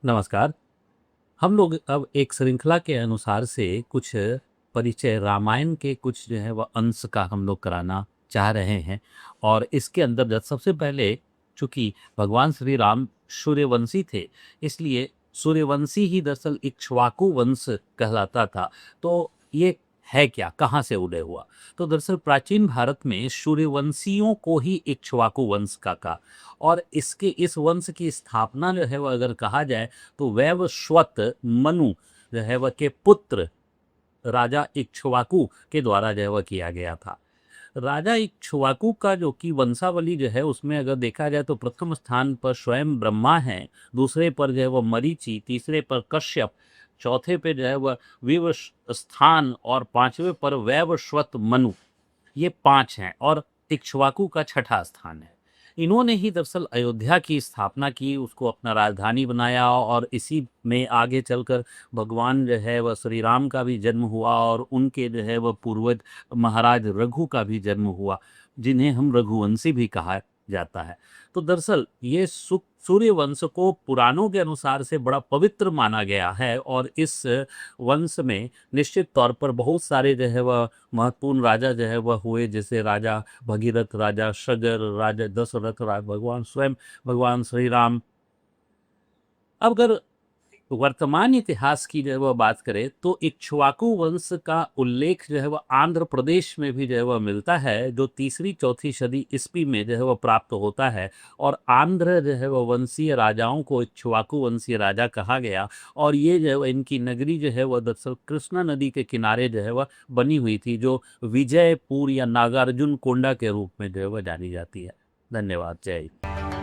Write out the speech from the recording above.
नमस्कार। हम लोग अब एक श्रृंखला के अनुसार से कुछ परिचय रामायण के कुछ जो है वह अंश का हम लोग कराना चाह रहे हैं। और इसके अंतर्गत सबसे पहले, चूंकि भगवान श्री राम सूर्यवंशी थे, इसलिए सूर्यवंशी ही दरअसल इक्ष्वाकु वंश कहलाता था। तो ये है क्या, कहाँ से उदय हुआ? तो दरअसल प्राचीन भारत में सूर्यवंशियों को ही इक्ष्वाकु वंश का कहा। और इसके इस वंश की स्थापना जो है वह अगर कहा जाए तो वैवस्वत मनु जो है वह के पुत्र राजा इक्ष्वाकु के द्वारा जो है वह किया गया था। राजा इक्ष्वाकु का जो कि वंशावली जो है उसमें अगर देखा जाए तो प्रथम स्थान पर स्वयं ब्रह्मा है, दूसरे पर जो है वह मरीचि, तीसरे पर कश्यप, चौथे पे जो है वह विवस्वान और पांचवें पर वैवस्वत मनु। ये पांच हैं और इक्ष्वाकु का छठा स्थान है। इन्होंने ही दरअसल अयोध्या की स्थापना की, उसको अपना राजधानी बनाया और इसी में आगे चलकर भगवान जो है वह श्री राम का भी जन्म हुआ और उनके जो है वह पूर्वज महाराज रघु का भी जन्म हुआ, जिन्हें हम रघुवंशी भी कहा जाता है। तो दरअसल ये सूर्य वंश को पुराणों के अनुसार से बड़ा पवित्र माना गया है और इस वंश में निश्चित तौर पर बहुत सारे जो है वह महत्वपूर्ण राजा जो है वह हुए, जैसे राजा भगीरथ, राजा सगर, राजा दशरथ, भगवान स्वयं भगवान श्री राम। अब अगर वर्तमान इतिहास की जो है वह बात करें तो इक्ष्वाकु वंश का उल्लेख जो है वह आंध्र प्रदेश में भी जो है वह मिलता है, जो तीसरी चौथी सदी ईस्वी में जो है वह प्राप्त होता है। और आंध्र जो है वह वंशीय राजाओं को इक्ष्वाकु वंशीय राजा कहा गया। और ये जो है वह इनकी नगरी जो है वह दरअसल कृष्णा नदी के किनारे जो है वह बनी हुई थी, जो विजयपुर या नागार्जुन कोंडा के रूप में जो है वह जानी जाती है। धन्यवाद। जय हिंद।